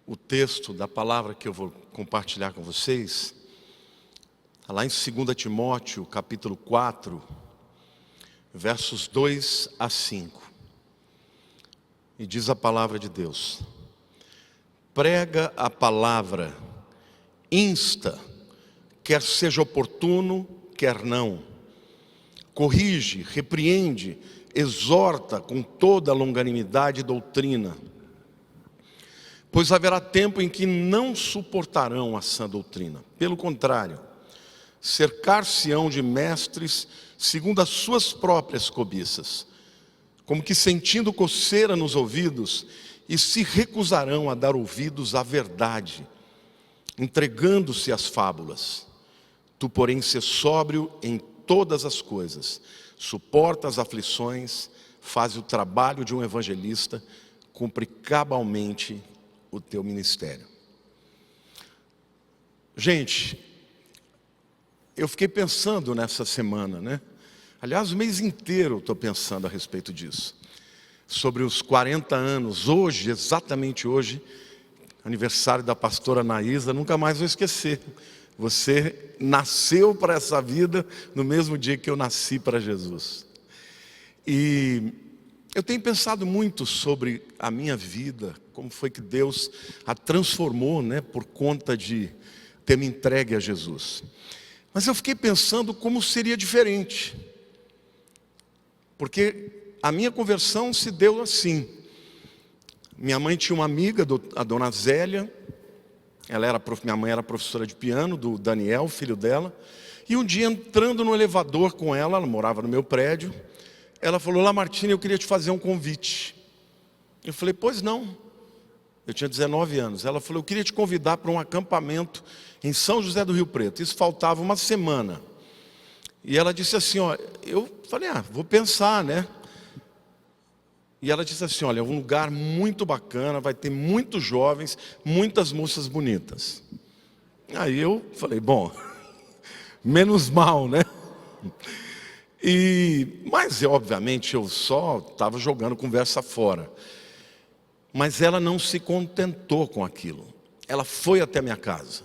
O texto da palavra que eu vou compartilhar com vocês, está lá em 2 Timóteo, capítulo 4, versos 2 a 5. E diz a palavra de Deus: prega a palavra, insta, quer seja oportuno, quer não. Corrige, repreende, exorta com toda a longanimidade e doutrina. Pois haverá tempo em que não suportarão a sã doutrina. Pelo contrário, cercar-se-ão de mestres segundo as suas próprias cobiças, como que sentindo coceira nos ouvidos, e se recusarão a dar ouvidos à verdade, entregando-se às fábulas. Tu, porém, sê sóbrio em todas as coisas, suporta as aflições, faz o trabalho de um evangelista, cumpre cabalmente o teu ministério. Gente, eu fiquei pensando nessa semana, né? Aliás, o mês inteiro eu estou pensando a respeito disso. Sobre os 40 anos, hoje, exatamente hoje, aniversário da pastora Anaísa, nunca mais vou esquecer. Você nasceu para essa vida no mesmo dia que eu nasci para Jesus. E eu tenho pensado muito sobre a minha vida, como foi que Deus a transformou, né, por conta de ter me entregue a Jesus. Mas eu fiquei pensando como seria diferente. Porque a minha conversão se deu assim. Minha mãe tinha uma amiga, a dona Zélia. Minha mãe era professora de piano do Daniel, filho dela. E um dia, entrando no elevador com ela morava no meu prédio, ela falou: Lamartine, eu queria te fazer um convite. Eu falei: pois não. Eu tinha 19 anos. Ela falou: eu queria te convidar para um acampamento em São José do Rio Preto. Isso faltava uma semana. E ela disse assim, ó, eu falei: vou pensar, né? E ela disse assim: olha, é um lugar muito bacana, vai ter muitos jovens, muitas moças bonitas. Aí eu falei: bom, menos mal, né? Mas obviamente eu só estava jogando conversa fora. Mas ela não se contentou com aquilo. Ela foi até minha casa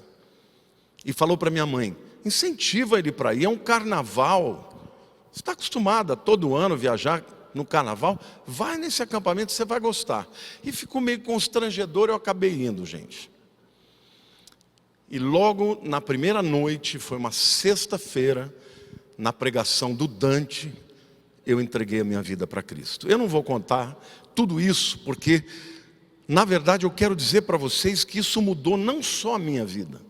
e falou para minha mãe: incentiva ele para ir, é um carnaval. Você está acostumada todo ano viajar no carnaval? Vai nesse acampamento, você vai gostar. E ficou meio constrangedor, eu acabei indo, gente. E logo na primeira noite, foi uma sexta-feira, na pregação do Dante, eu entreguei a minha vida para Cristo. Eu não vou contar tudo isso, porque, na verdade, eu quero dizer para vocês que isso mudou não só a minha vida,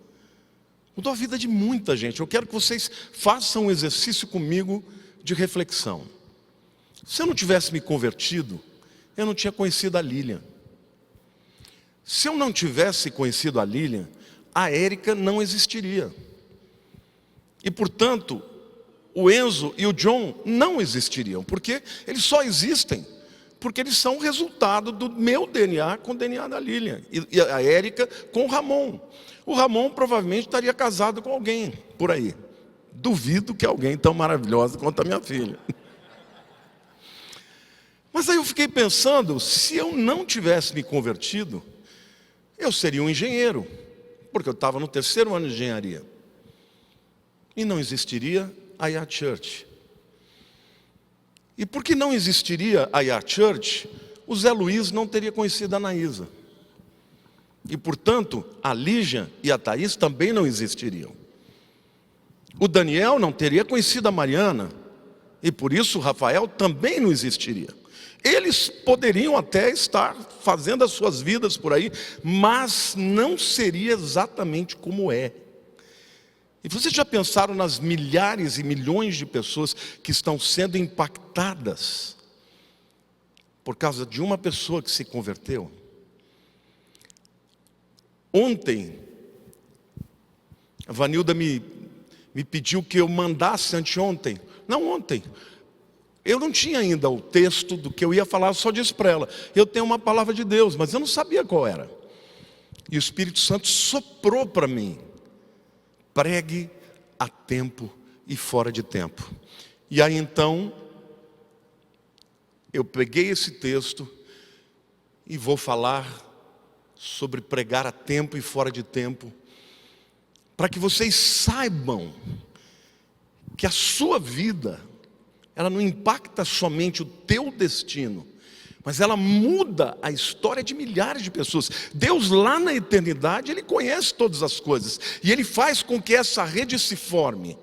mudou a vida de muita gente. Eu quero que vocês façam um exercício comigo de reflexão. Se eu não tivesse me convertido, eu não tinha conhecido a Lilian. Se eu não tivesse conhecido a Lilian, a Érica não existiria. E, portanto, o Enzo e o John não existiriam. Porque eles só existem porque eles são resultado do meu DNA com o DNA da Lilian. E a Érica com o Ramon. O Ramon provavelmente estaria casado com alguém por aí. Duvido que alguém tão maravilhosa quanto a minha filha. Mas aí eu fiquei pensando, se eu não tivesse me convertido, eu seria um engenheiro, porque eu estava no 3º ano de engenharia. E não existiria a Yacht Church. E porque não existiria a Yacht Church, o Zé Luiz não teria conhecido a Anaísa. E, portanto, a Lígia e a Thaís também não existiriam. O Daniel não teria conhecido a Mariana. E por isso o Rafael também não existiria. Eles poderiam até estar fazendo as suas vidas por aí, mas não seria exatamente como é. E vocês já pensaram nas milhares e milhões de pessoas que estão sendo impactadas por causa de uma pessoa que se converteu? Ontem, a Vanilda me pediu que eu mandasse anteontem. Não, ontem. Eu não tinha ainda o texto do que eu ia falar, só disse para ela: eu tenho uma palavra de Deus, mas eu não sabia qual era. E o Espírito Santo soprou para mim: pregue a tempo e fora de tempo. E aí então, eu peguei esse texto e vou falar sobre pregar a tempo e fora de tempo, para que vocês saibam que a sua vida, ela não impacta somente o teu destino, mas ela muda a história de milhares de pessoas. Deus lá na eternidade, Ele conhece todas as coisas, e Ele faz com que essa rede se forme.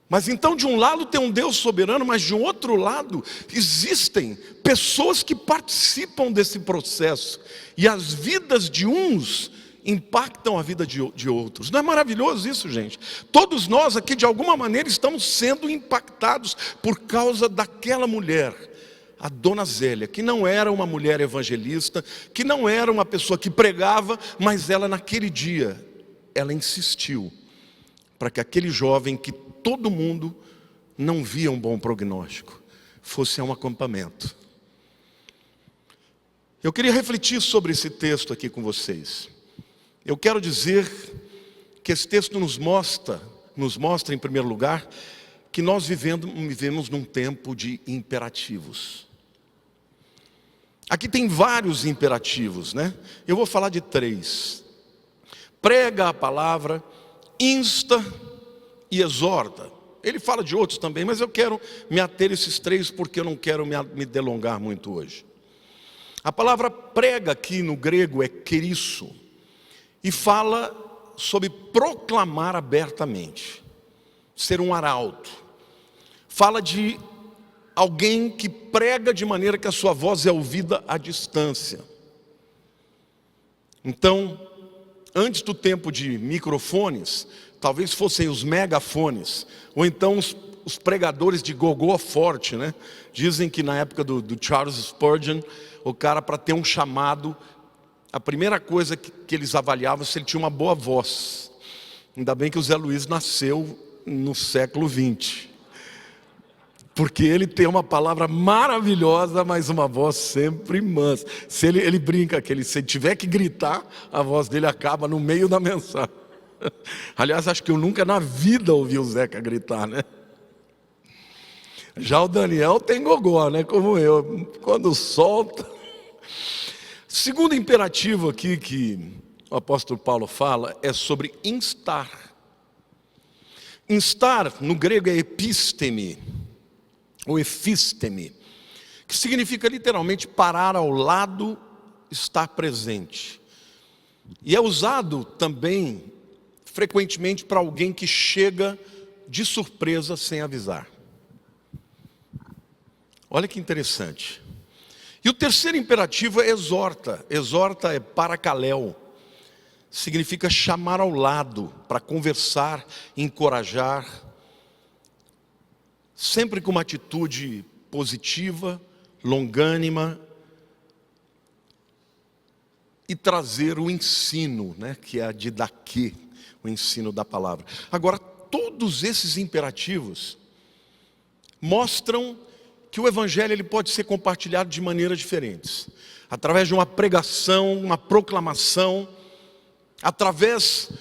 Mas então de um lado tem um Deus soberano, mas de um outro lado existem pessoas que participam desse processo, e as vidas de uns impactam a vida de outros. Não é maravilhoso isso, gente? Todos nós aqui de alguma maneira estamos sendo impactados por causa daquela mulher, a Dona Zélia, que não era uma mulher evangelista, que não era uma pessoa que pregava, mas ela naquele dia, ela insistiu para que aquele jovem que todo mundo não via um bom prognóstico, fosse a um acampamento. Eu queria refletir sobre esse texto aqui com vocês. Eu quero dizer que esse texto nos mostra em primeiro lugar, que nós vivemos num tempo de imperativos. Aqui tem vários imperativos, né? Eu vou falar de 3. Prega a palavra, insta e exorta. Ele fala de outros também, mas eu quero me ater a esses 3 porque eu não quero me delongar muito hoje. A palavra prega aqui no grego é kerisso, e fala sobre proclamar abertamente, ser um arauto. Fala de alguém que prega de maneira que a sua voz é ouvida à distância. Então, antes do tempo de microfones, talvez fossem os megafones, ou então os pregadores de gogô forte, né? Dizem que na época do Charles Spurgeon, o cara, para ter um chamado, a primeira coisa que eles avaliavam se ele tinha uma boa voz. Ainda bem que o Zé Luiz nasceu no século 20. Porque ele tem uma palavra maravilhosa, mas uma voz sempre mansa. Se ele brinca que se ele tiver que gritar, a voz dele acaba no meio da mensagem. Aliás, acho que eu nunca na vida ouvi o Zeca gritar, né? Já o Daniel tem gogó, né? Como eu. Quando solta. Segundo imperativo aqui que o apóstolo Paulo fala é sobre instar. Instar no grego é episteme, ou efisteme, que significa literalmente parar ao lado, estar presente. E é usado também frequentemente para alguém que chega de surpresa sem avisar. Olha que interessante. E o terceiro imperativo é exorta. Exorta é paracaléu. Significa chamar ao lado, para conversar, encorajar. Sempre com uma atitude positiva, longânima. E trazer o ensino, né, que é a didaquê, o ensino da palavra. Agora, todos esses imperativos mostram que o evangelho ele pode ser compartilhado de maneiras diferentes. Através de uma pregação, uma proclamação, através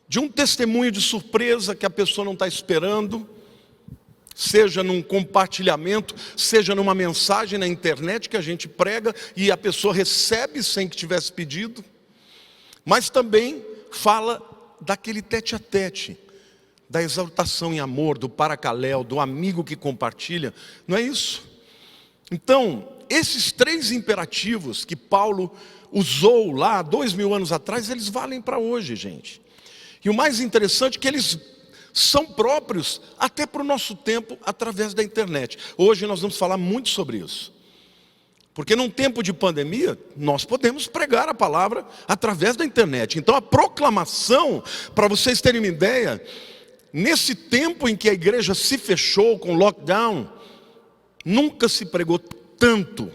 de um testemunho de surpresa que a pessoa não está esperando, seja num compartilhamento, seja numa mensagem na internet que a gente prega e a pessoa recebe sem que tivesse pedido, mas também fala daquele tete a tete, da exaltação em amor, do paracaléu, do amigo que compartilha, não é isso? Então, esses 3 imperativos que Paulo usou lá 2000 anos atrás, eles valem para hoje, gente. E o mais interessante é que eles são próprios até para o nosso tempo através da internet. Hoje nós vamos falar muito sobre isso. Porque num tempo de pandemia, nós podemos pregar a palavra através da internet. Então a proclamação, para vocês terem uma ideia, nesse tempo em que a igreja se fechou com lockdown, nunca se pregou tanto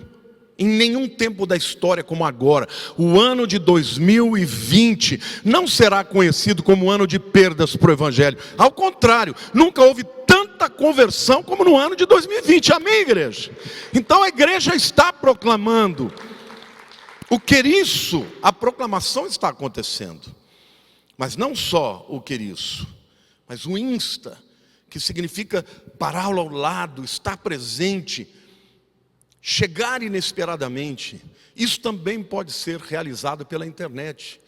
em nenhum tempo da história como agora. O ano de 2020 não será conhecido como ano de perdas para o evangelho. Ao contrário, nunca houve tanta conversão como no ano de 2020. Amém, igreja? Então a igreja está proclamando. O queriço, a proclamação está acontecendo. Mas não só o queriço, mas o insta, que significa parar ao lado, estar presente. chegar inesperadamente, isso também pode ser realizado pela internet.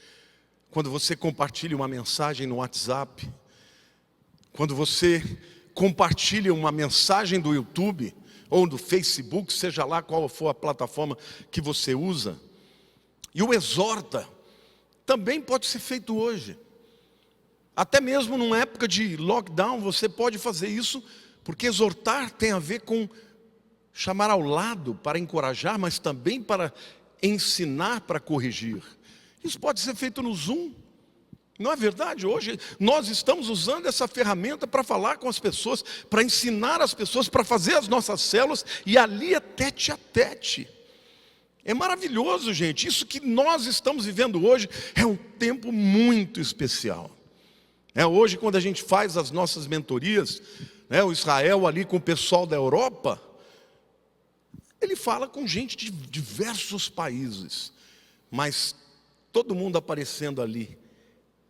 Quando você compartilha uma mensagem no WhatsApp, quando você compartilha uma mensagem do YouTube ou do Facebook, seja lá qual for a plataforma que você usa, e o exorta, também pode ser feito hoje. Até mesmo numa época de lockdown, você pode fazer isso, porque exortar tem a ver com chamar ao lado para encorajar, mas também para ensinar, para corrigir. Isso pode ser feito no Zoom. Não é verdade? Hoje nós estamos usando essa ferramenta para falar com as pessoas, para ensinar as pessoas, para fazer as nossas células, e ali é tete a tete. É maravilhoso, gente. Isso que nós estamos vivendo hoje é um tempo muito especial. Hoje, quando a gente faz as nossas mentorias, o Israel ali com o pessoal da Europa, ele fala com gente de diversos países, mas todo mundo aparecendo ali,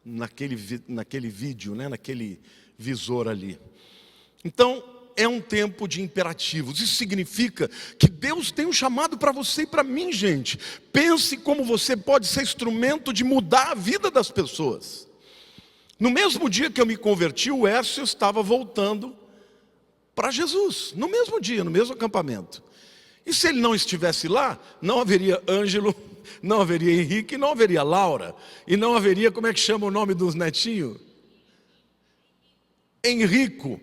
naquele vídeo, naquele visor ali. Então, é um tempo de imperativos. Isso significa que Deus tem um chamado para você e para mim, gente. Pense como você pode ser instrumento de mudar a vida das pessoas. No mesmo dia que eu me converti, o Hércio estava voltando para Jesus. No mesmo dia, no mesmo acampamento. E se ele não estivesse lá, não haveria Ângelo, não haveria Henrique, não haveria Laura. E não haveria, como é que chama o nome dos netinhos? Henrico.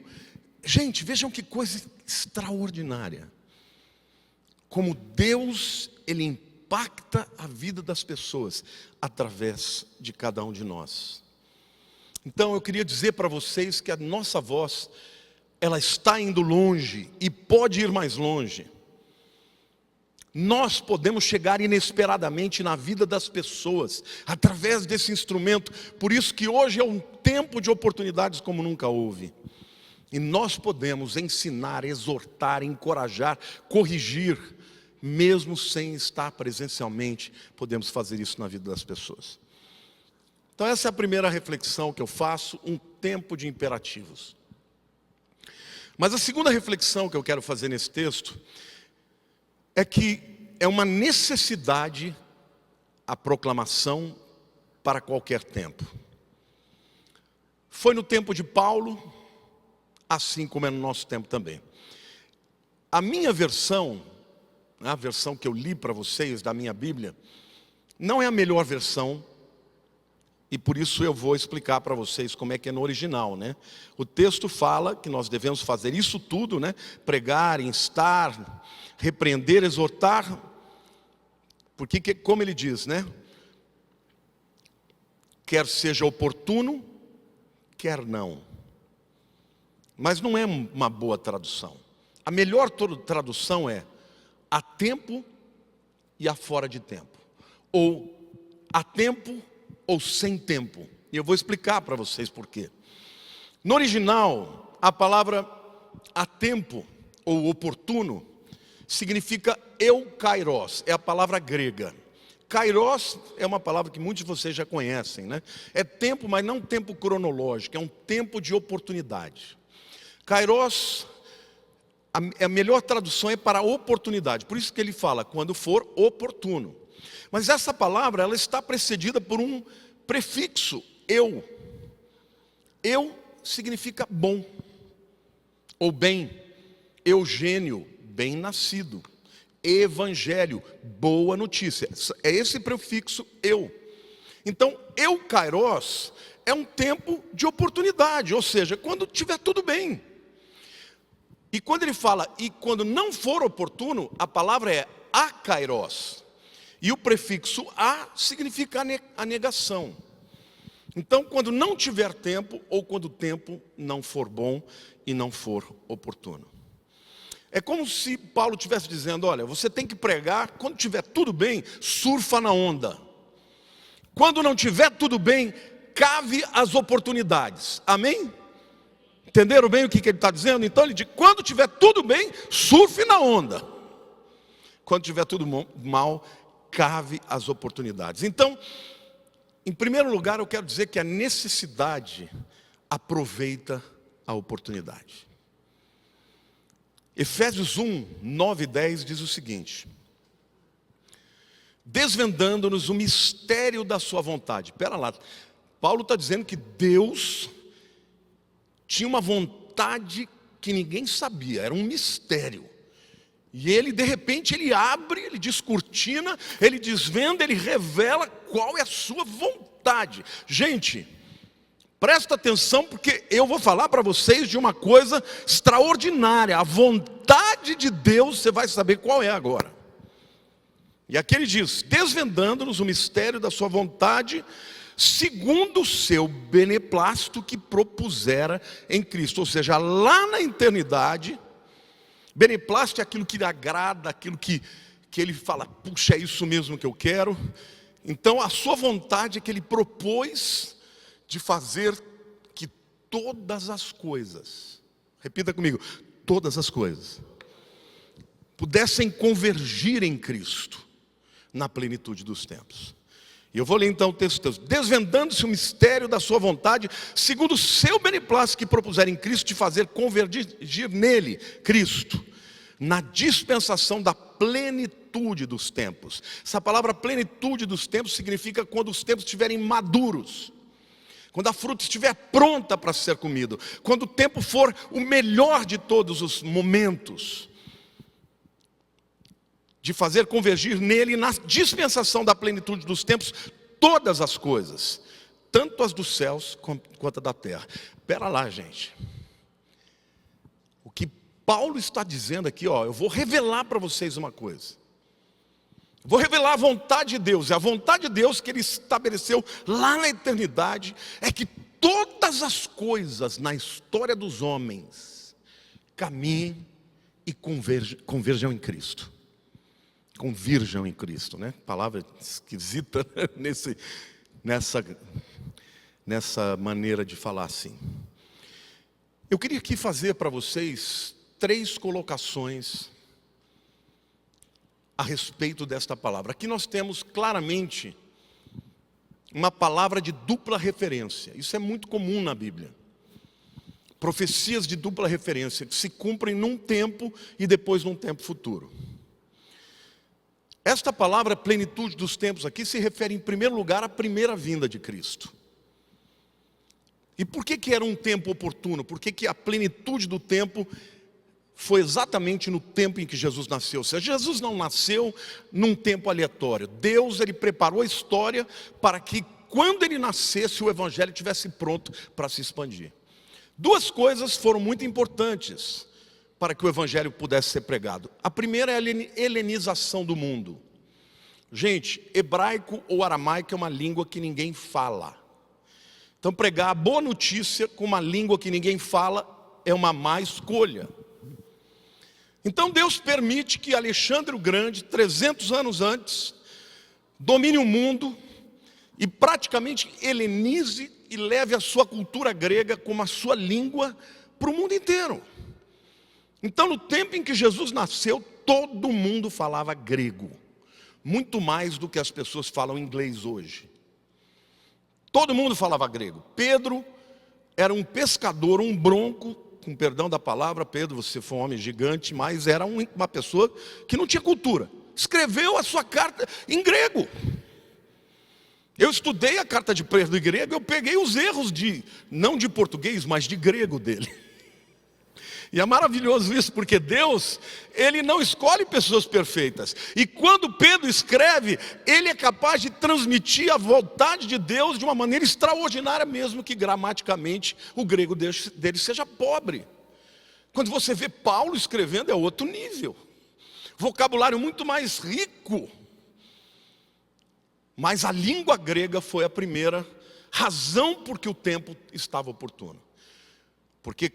Gente, vejam que coisa extraordinária. Como Deus, Ele impacta a vida das pessoas através de cada um de nós. Então eu queria dizer para vocês que a nossa voz, ela está indo longe e pode ir mais longe. Nós podemos chegar inesperadamente na vida das pessoas através desse instrumento. Por isso que hoje é um tempo de oportunidades como nunca houve. E nós podemos ensinar, exortar, encorajar, corrigir, mesmo sem estar presencialmente, podemos fazer isso na vida das pessoas. Então essa é a primeira reflexão que eu faço, um tempo de imperativos. Mas a segunda reflexão que eu quero fazer nesse texto é que é uma necessidade a proclamação para qualquer tempo. Foi no tempo de Paulo, assim como é no nosso tempo também. A minha versão, a versão que eu li para vocês da minha Bíblia, não é a melhor versão, e por isso eu vou explicar para vocês como é que é no original, O texto fala que nós devemos fazer isso tudo, Pregar, instar, repreender, exortar, porque como ele diz, Quer seja oportuno, quer não. Mas não é uma boa tradução. A melhor tradução é a tempo e a fora de tempo. Ou a tempo ou sem tempo. E eu vou explicar para vocês por quê. No original, a palavra a tempo ou oportuno significa eukairos, é a palavra grega. Kairos é uma palavra que muitos de vocês já conhecem, É tempo, mas não tempo cronológico, é um tempo de oportunidade. Kairos, a melhor tradução é para oportunidade, por isso que ele fala, quando for oportuno. Mas essa palavra, ela está precedida por um prefixo, eu. Eu significa bom, ou bem. Eugênio, bem nascido. Evangelho, boa notícia. É esse prefixo eu. Então, eukairos é um tempo de oportunidade, ou seja, quando tiver tudo bem. E quando ele fala, e quando não for oportuno, a palavra é akairos. E o prefixo a significa a negação. Então, quando não tiver tempo, ou quando o tempo não for bom e não for oportuno. É como se Paulo estivesse dizendo, olha, você tem que pregar, quando tiver tudo bem, surfa na onda. Quando não tiver tudo bem, cave as oportunidades. Amém? Entenderam bem o que ele está dizendo? Então ele diz, quando tiver tudo bem, surfe na onda. Quando tiver tudo mal, cave as oportunidades. Então, em primeiro lugar, eu quero dizer que a necessidade aproveita a oportunidade. Efésios 1, 9 e 10 diz o seguinte: desvendando-nos o mistério da sua vontade. Espera lá, Paulo está dizendo que Deus tinha uma vontade que ninguém sabia, era um mistério. E ele, de repente, ele abre, ele descortina, ele desvenda, ele revela qual é a sua vontade. Gente, presta atenção, porque eu vou falar para vocês de uma coisa extraordinária. A vontade de Deus, você vai saber qual é agora. E aqui ele diz: desvendando-nos o mistério da sua vontade, segundo o seu beneplácito que propusera em Cristo. Ou seja, lá na eternidade, beneplácito é aquilo que lhe agrada, aquilo que ele fala, puxa, é isso mesmo que eu quero. Então a sua vontade é que ele propôs de fazer que todas as coisas, repita comigo, todas as coisas, pudessem convergir em Cristo, na plenitude dos tempos. E eu vou ler então o texto: desvendando-se o mistério da sua vontade, segundo o seu beneplácito que propuser em Cristo, de fazer convergir nele, Cristo, na dispensação da plenitude dos tempos. Essa palavra plenitude dos tempos significa quando os tempos estiverem maduros, quando a fruta estiver pronta para ser comido, quando o tempo for o melhor de todos os momentos, de fazer convergir nele, na dispensação da plenitude dos tempos, todas as coisas, tanto as dos céus quanto a da terra. Espera lá, gente. O que Paulo está dizendo aqui, eu vou revelar para vocês uma coisa. Vou revelar a vontade de Deus. E a vontade de Deus que ele estabeleceu lá na eternidade é que todas as coisas na história dos homens caminhem e converjam em Cristo. Convirjam em Cristo, né? Palavra esquisita nessa maneira de falar assim. Eu queria aqui fazer para vocês 3 colocações a respeito desta palavra. Aqui nós temos claramente uma palavra de dupla referência. Isso é muito comum na Bíblia. Profecias de dupla referência, que se cumprem num tempo e depois num tempo futuro. Esta palavra plenitude dos tempos aqui se refere em primeiro lugar à primeira vinda de Cristo. E por que era um tempo oportuno? Por que a plenitude do tempo foi exatamente no tempo em que Jesus nasceu? Ou seja, Jesus não nasceu num tempo aleatório. Deus, ele preparou a história para que quando ele nascesse o evangelho estivesse pronto para se expandir. 2 coisas foram muito importantes para que o evangelho pudesse ser pregado. A primeira é a helenização do mundo. Gente, hebraico ou aramaico é uma língua que ninguém fala. Então pregar a boa notícia com uma língua que ninguém fala é uma má escolha. Então Deus permite que Alexandre o Grande, 300 anos antes, domine o mundo e praticamente helenize e leve a sua cultura grega como a sua língua para o mundo inteiro. Então, no tempo em que Jesus nasceu, todo mundo falava grego. Muito mais do que as pessoas falam inglês hoje. Todo mundo falava grego. Pedro era um pescador, um bronco, com perdão da palavra, Pedro, você foi um homem gigante, mas era uma pessoa que não tinha cultura. Escreveu a sua carta em grego. Eu estudei a carta de Pedro em grego, eu peguei os erros não de português, mas de grego dele. E é maravilhoso isso, porque Deus, ele não escolhe pessoas perfeitas. E quando Pedro escreve, ele é capaz de transmitir a vontade de Deus de uma maneira extraordinária, mesmo que gramaticamente o grego dele seja pobre. Quando você vê Paulo escrevendo, é outro nível. Vocabulário muito mais rico. Mas a língua grega foi a primeira razão por que o tempo estava oportuno. Porque,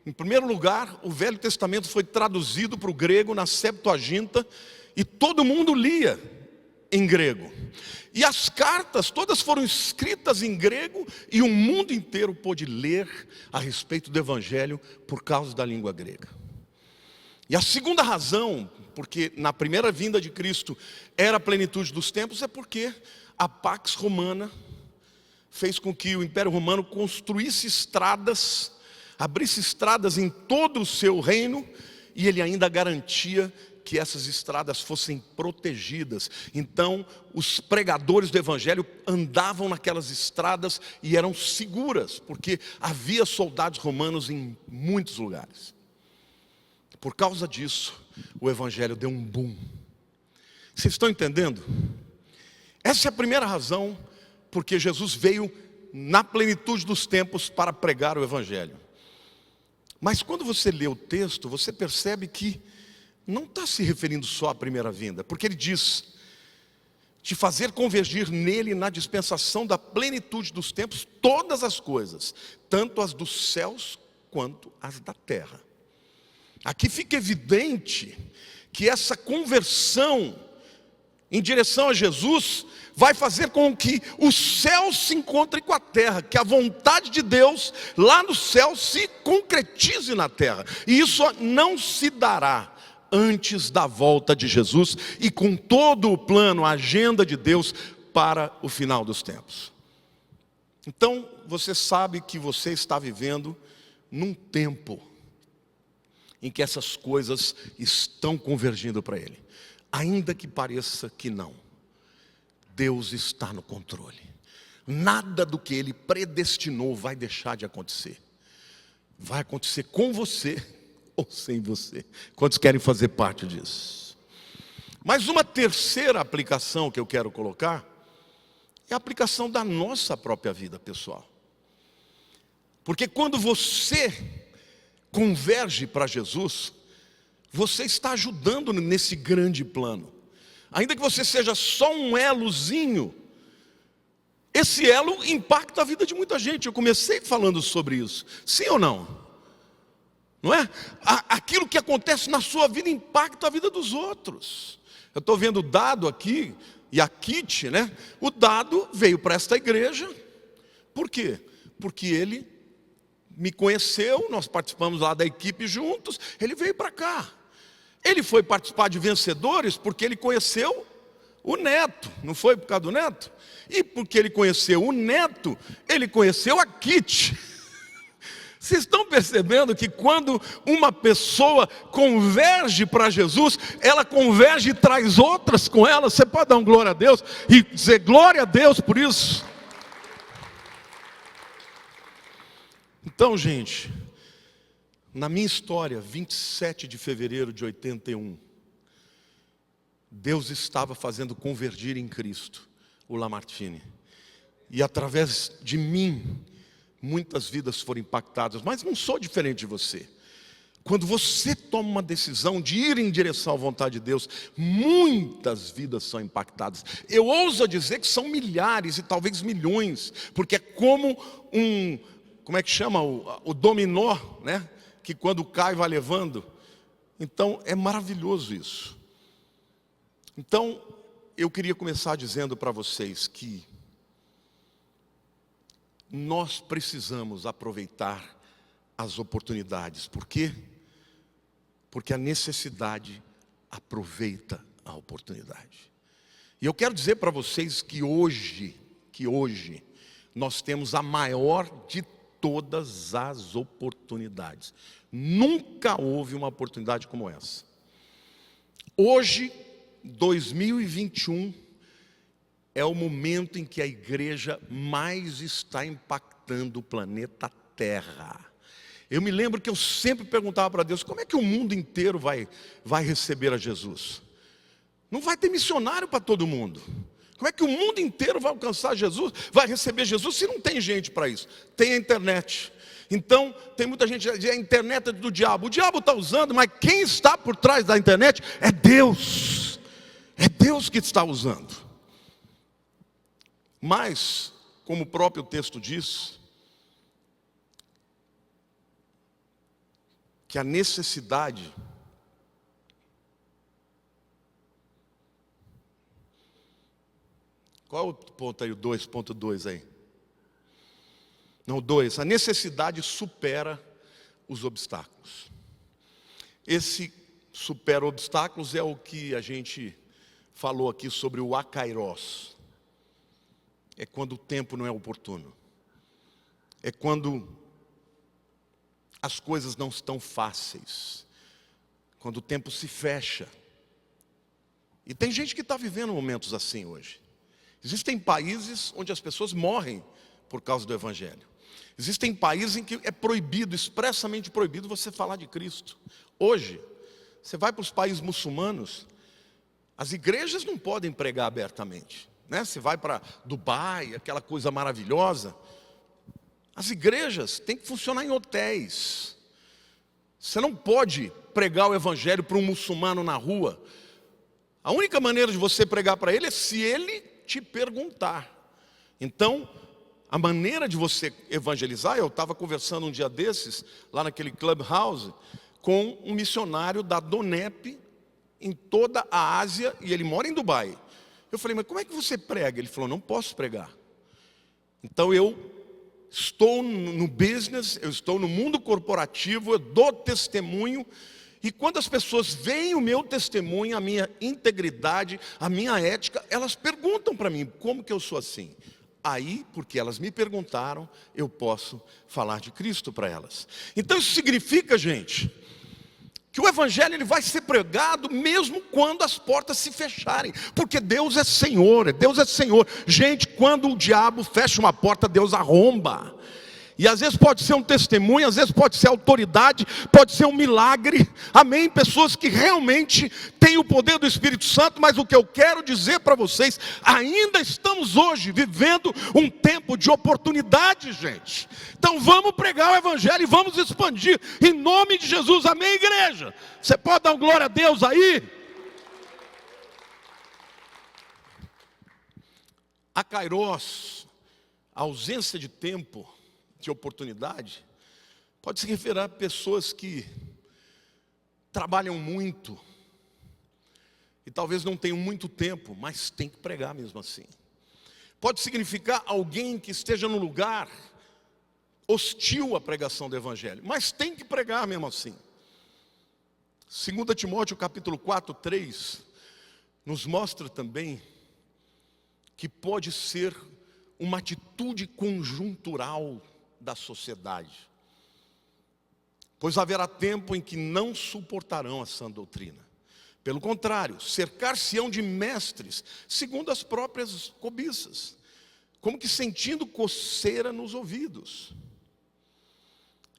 em primeiro lugar, o Velho Testamento foi traduzido para o grego na Septuaginta e todo mundo lia em grego. E as cartas todas foram escritas em grego e o mundo inteiro pôde ler a respeito do Evangelho por causa da língua grega. E a segunda razão, porque na primeira vinda de Cristo era a plenitude dos tempos, é porque a Pax Romana fez com que o Império Romano construísse estradas, abrisse estradas em todo o seu reino e ele ainda garantia que essas estradas fossem protegidas. Então, os pregadores do evangelho andavam naquelas estradas e eram seguras, porque havia soldados romanos em muitos lugares. Por causa disso, o evangelho deu um boom. Vocês estão entendendo? Essa é a primeira razão porque Jesus veio na plenitude dos tempos para pregar o evangelho. Mas quando você lê o texto, você percebe que não está se referindo só à primeira vinda, porque ele diz: de fazer convergir nele, na dispensação da plenitude dos tempos, todas as coisas, tanto as dos céus quanto as da terra. Aqui fica evidente que essa conversão em direção a Jesus vai fazer com que o céu se encontre com a terra, que a vontade de Deus lá no céu se concretize na terra. E isso não se dará antes da volta de Jesus e com todo o plano, a agenda de Deus para o final dos tempos. Então, você sabe que você está vivendo num tempo em que essas coisas estão convergindo para Ele. Ainda que pareça que não, Deus está no controle. Nada do que Ele predestinou vai deixar de acontecer. Vai acontecer com você ou sem você. Quantos querem fazer parte disso? Mas uma terceira aplicação que eu quero colocar é a aplicação da nossa própria vida pessoal. Porque quando você converge para Jesus, você está ajudando nesse grande plano. Ainda que você seja só um elozinho, esse elo impacta a vida de muita gente. Eu comecei falando sobre isso. Sim ou não? Não é? Aquilo que acontece na sua vida impacta a vida dos outros. Eu estou vendo o Dado aqui, e a Kitty, né? O Dado veio para esta igreja. Por quê? Porque ele me conheceu, nós participamos lá da equipe juntos, ele veio para cá. Ele foi participar de Vencedores porque ele conheceu o neto, não foi por causa do neto? E porque ele conheceu o neto, ele conheceu a Kitty. Vocês estão percebendo que quando uma pessoa converge para Jesus, ela converge e traz outras com ela? Você pode dar um glória a Deus e dizer glória a Deus por isso? Então, gente, na minha história, 27 de fevereiro de 81, Deus estava fazendo convergir em Cristo o Lamartine. E através de mim, muitas vidas foram impactadas, mas não sou diferente de você. Quando você toma uma decisão de ir em direção à vontade de Deus, muitas vidas são impactadas. Eu ouso dizer que são milhares e talvez milhões, porque é como como é que chama? O dominó, né? Que quando cai vai levando. Então é maravilhoso isso. Então eu queria começar dizendo para vocês que nós precisamos aproveitar as oportunidades. Por quê? Porque a necessidade aproveita a oportunidade. E eu quero dizer para vocês que hoje nós temos a maior de todas as oportunidades. Nunca houve uma oportunidade como essa. Hoje, 2021, é o momento em que a igreja mais está impactando o planeta Terra. Eu me lembro que eu sempre perguntava para Deus, como é que o mundo inteiro vai receber a Jesus? Não vai ter missionário para todo mundo. Como é que o mundo inteiro vai alcançar Jesus, vai receber Jesus, se não tem gente para isso? Tem a internet. Então, tem muita gente que diz, a internet é do diabo. O diabo está usando, mas quem está por trás da internet é Deus. É Deus que está usando. Mas, como o próprio texto diz, que a necessidade qual é o ponto aí, o 2.2 aí? Não, 2. A necessidade supera os obstáculos. Esse supera obstáculos é o que a gente falou aqui sobre o akairos. É quando o tempo não é oportuno. É quando as coisas não estão fáceis. quando o tempo se fecha. E tem gente que está vivendo momentos assim hoje. Existem países onde as pessoas morrem por causa do Evangelho. Existem países em que é proibido, expressamente proibido, você falar de Cristo. Hoje, você vai para os países muçulmanos, as igrejas não podem pregar abertamente, né? Você vai para Dubai, aquela coisa maravilhosa, as igrejas têm que funcionar em hotéis. Você não pode pregar o Evangelho para um muçulmano na rua. A única maneira de você pregar para ele é se ele te perguntar. Então, a maneira de você evangelizar, eu estava conversando um dia desses, lá naquele Clubhouse, com um missionário da DONEP, em toda a Ásia, e ele mora em Dubai. Eu falei, mas como é que você prega? Ele falou, não posso pregar. Então eu estou no business, eu estou no mundo corporativo, eu dou testemunho, e quando as pessoas veem o meu testemunho, a minha integridade, a minha ética, elas perguntam para mim, como que eu sou assim? Aí, porque elas me perguntaram, eu posso falar de Cristo para elas. Então isso significa, gente, que o Evangelho ele vai ser pregado mesmo quando as portas se fecharem. Porque Deus é Senhor, Deus é Senhor. Gente, quando o diabo fecha uma porta, Deus arromba. E às vezes pode ser um testemunho, às vezes pode ser autoridade, pode ser um milagre, amém? Pessoas que realmente têm o poder do Espírito Santo, mas o que eu quero dizer para vocês, ainda estamos hoje vivendo um tempo de oportunidade, gente. Então vamos pregar o Evangelho e vamos expandir, em nome de Jesus, amém, igreja? Você pode dar glória a Deus aí? A kairos, a ausência de tempo, de oportunidade, pode se referir a pessoas que trabalham muito e talvez não tenham muito tempo, mas tem que pregar mesmo assim. Pode significar alguém que esteja num lugar hostil à pregação do Evangelho, mas tem que pregar mesmo assim. 2 Timóteo capítulo 4, 3 nos mostra também que pode ser uma atitude conjuntural da sociedade, pois haverá tempo em que não suportarão a sã doutrina. Pelo contrário, cercar-se-ão de mestres, segundo as próprias cobiças, como que sentindo coceira nos ouvidos.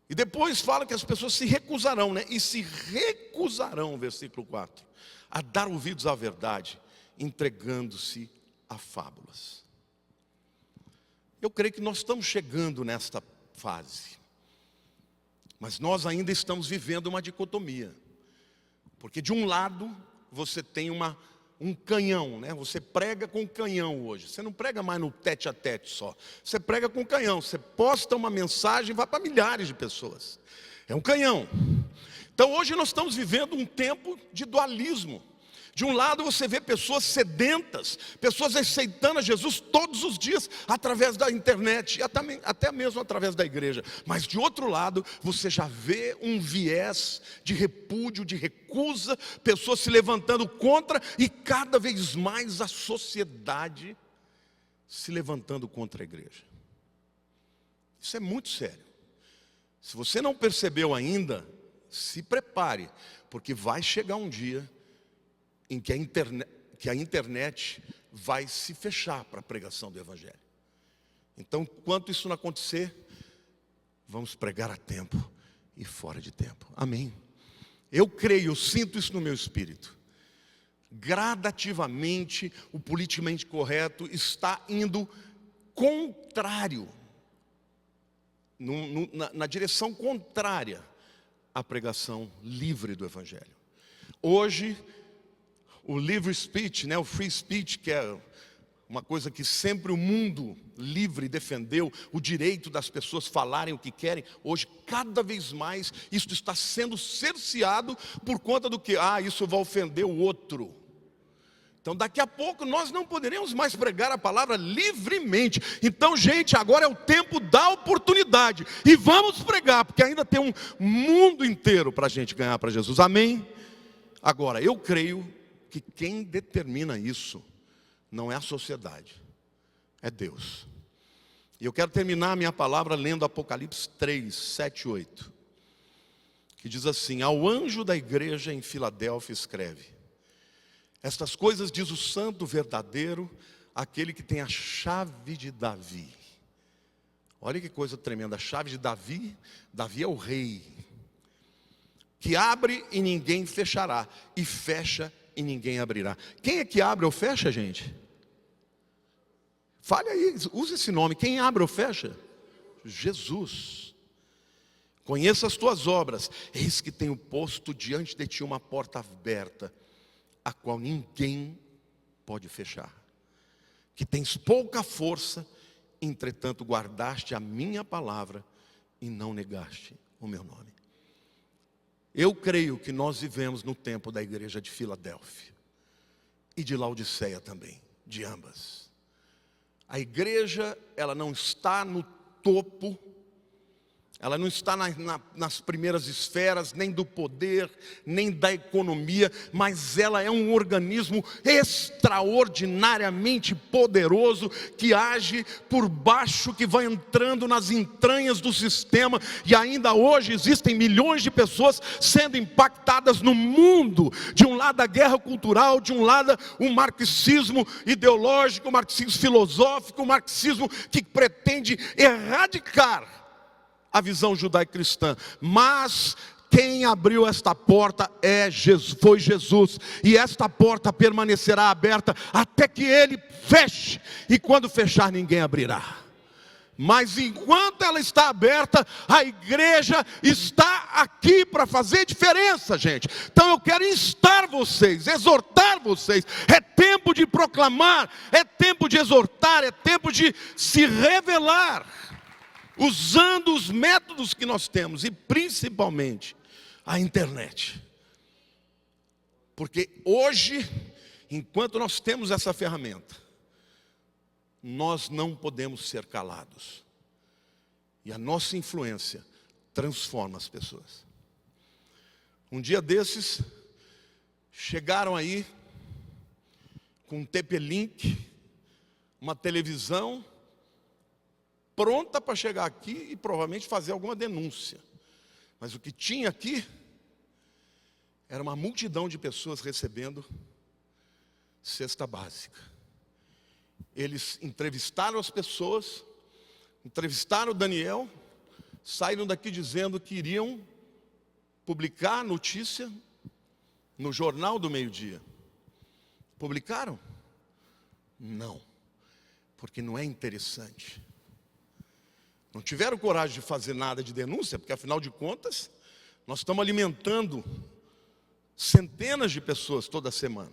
E depois fala que as pessoas se recusarão, né? E se recusarão, versículo 4, a dar ouvidos à verdade, entregando-se a fábulas. Eu creio que nós estamos chegando nesta fase, mas nós ainda estamos vivendo uma dicotomia, porque de um lado você tem um canhão, né? Você prega com canhão hoje, você não prega mais no tete a tete só, você prega com canhão, você posta uma mensagem e vai para milhares de pessoas, é um canhão. Então hoje nós estamos vivendo um tempo de dualismo. De um lado você vê pessoas sedentas, pessoas aceitando a Jesus todos os dias através da internet, e até mesmo através da igreja. Mas de outro lado, você já vê um viés de repúdio, de recusa, pessoas se levantando contra, e cada vez mais a sociedade se levantando contra a igreja. Isso é muito sério. Se você não percebeu ainda, se prepare, porque vai chegar um dia em que a internet vai se fechar para a pregação do Evangelho. Então, enquanto isso não acontecer, vamos pregar a tempo e fora de tempo. Amém? Eu creio, eu sinto isso no meu espírito. Gradativamente, o politicamente correto está indo contrário, na direção contrária à pregação livre do Evangelho. Hoje, o livre speech, né, o free speech, que é uma coisa que sempre o mundo livre defendeu, o direito das pessoas falarem o que querem, hoje cada vez mais isso está sendo cerceado por conta do que? Isso vai ofender o outro. Então daqui a pouco nós não poderemos mais pregar a palavra livremente. Então, gente, agora é o tempo da oportunidade, e vamos pregar, porque ainda tem um mundo inteiro para a gente ganhar para Jesus, amém? Agora, eu creio que quem determina isso não é a sociedade, é Deus. E eu quero terminar a minha palavra lendo Apocalipse 3, 7 e 8, que diz assim: ao anjo da igreja em Filadélfia escreve: estas coisas diz o santo verdadeiro, aquele que tem a chave de Davi. Olha que coisa tremenda, a chave de Davi. Davi é o rei, que abre e ninguém fechará, e fecha e ninguém abrirá. Quem é que abre ou fecha, gente? Fale aí, use esse nome. Quem abre ou fecha? Jesus. Conheça as tuas obras, eis que tenho posto diante de ti uma porta aberta, a qual ninguém pode fechar. Que tens pouca força, entretanto guardaste a minha palavra e não negaste o meu nome. Eu creio que nós vivemos no tempo da igreja de Filadélfia e de Laodiceia também, de ambas. A igreja, ela não está no topo, ela não está nas primeiras esferas, nem do poder, nem da economia, mas ela é um organismo extraordinariamente poderoso, que age por baixo, que vai entrando nas entranhas do sistema, e ainda hoje existem milhões de pessoas sendo impactadas no mundo, de um lado a guerra cultural, de um lado o marxismo ideológico, o marxismo filosófico, o marxismo que pretende erradicar a visão judaico-cristã. Mas quem abriu esta porta foi Jesus, e esta porta permanecerá aberta até que Ele feche, e quando fechar ninguém abrirá. Mas enquanto ela está aberta, a igreja está aqui para fazer diferença, gente. Então eu quero instar vocês, exortar vocês. É tempo de proclamar, é tempo de exortar, é tempo de se revelar, usando os métodos que nós temos, e principalmente a internet. Porque hoje, enquanto nós temos essa ferramenta, nós não podemos ser calados. E a nossa influência transforma as pessoas. Um dia desses, chegaram aí com um TP-Link, uma televisão, pronta para chegar aqui e provavelmente fazer alguma denúncia. Mas o que tinha aqui era uma multidão de pessoas recebendo cesta básica. Eles entrevistaram as pessoas, entrevistaram o Daniel, saíram daqui dizendo que iriam publicar a notícia no Jornal do Meio-Dia. Publicaram? Não, porque não é interessante. Não tiveram coragem de fazer nada de denúncia, porque afinal de contas, nós estamos alimentando centenas de pessoas toda semana.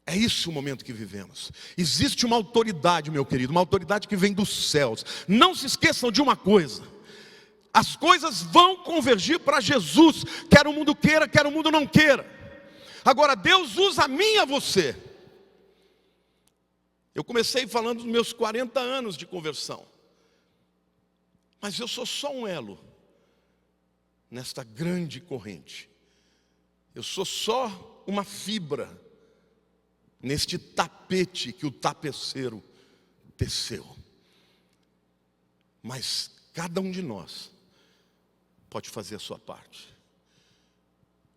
É isso o momento que vivemos. Existe uma autoridade, meu querido, uma autoridade que vem dos céus. Não se esqueçam de uma coisa: as coisas vão convergir para Jesus, quer o mundo queira, quer o mundo não queira. Agora Deus usa a mim e a você. Eu comecei falando dos meus 40 anos de conversão, mas eu sou só um elo nesta grande corrente. Eu sou só uma fibra neste tapete que o tapeceiro teceu. Mas cada um de nós pode fazer a sua parte.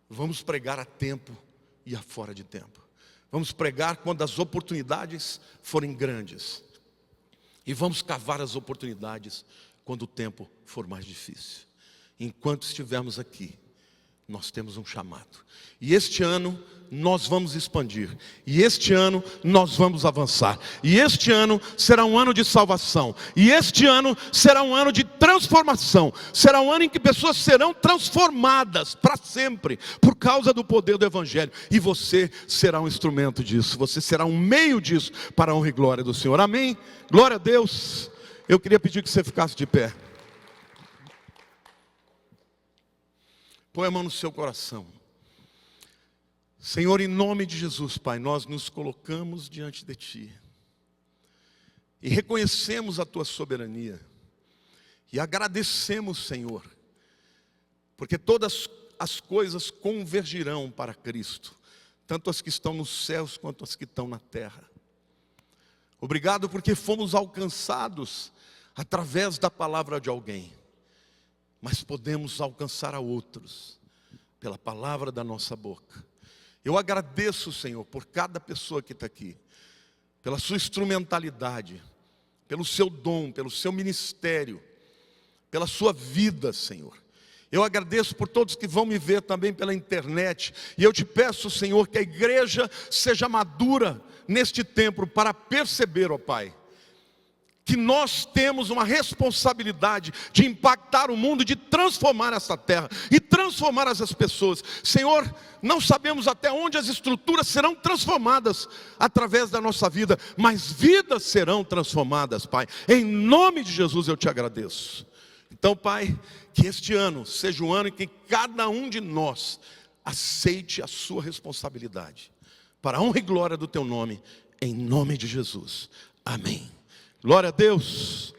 Vamos pregar a tempo e a fora de tempo. Vamos pregar quando as oportunidades forem grandes. E vamos cavar as oportunidades quando o tempo for mais difícil. Enquanto estivermos aqui, nós temos um chamado. E este ano nós vamos expandir. E este ano nós vamos avançar. E este ano será um ano de salvação. E este ano será um ano de transformação. Será um ano em que pessoas serão transformadas para sempre, por causa do poder do Evangelho. E você será um instrumento disso. Você será um meio disso, para a honra e glória do Senhor. Amém? Glória a Deus. Eu queria pedir que você ficasse de pé. Põe a mão no seu coração. Senhor, em nome de Jesus, Pai, nós nos colocamos diante de Ti e reconhecemos a Tua soberania e agradecemos, Senhor, porque todas as coisas convergirão para Cristo, tanto as que estão nos céus quanto as que estão na terra. Obrigado porque fomos alcançados através da palavra de alguém. mas podemos alcançar a outros pela palavra da nossa boca. Eu agradeço, Senhor, por cada pessoa que está aqui, pela sua instrumentalidade, pelo seu dom, pelo seu ministério, pela sua vida, Senhor. Eu agradeço por todos que vão me ver também pela internet. E eu te peço, Senhor, que a igreja seja madura neste tempo para perceber, ó Pai, que nós temos uma responsabilidade de impactar o mundo, de transformar essa terra e transformar essas pessoas. Senhor, não sabemos até onde as estruturas serão transformadas através da nossa vida, mas vidas serão transformadas, Pai. Em nome de Jesus eu te agradeço. Então, Pai, que este ano seja um ano em que cada um de nós aceite a sua responsabilidade, para a honra e glória do teu nome, em nome de Jesus. Amém. Glória a Deus.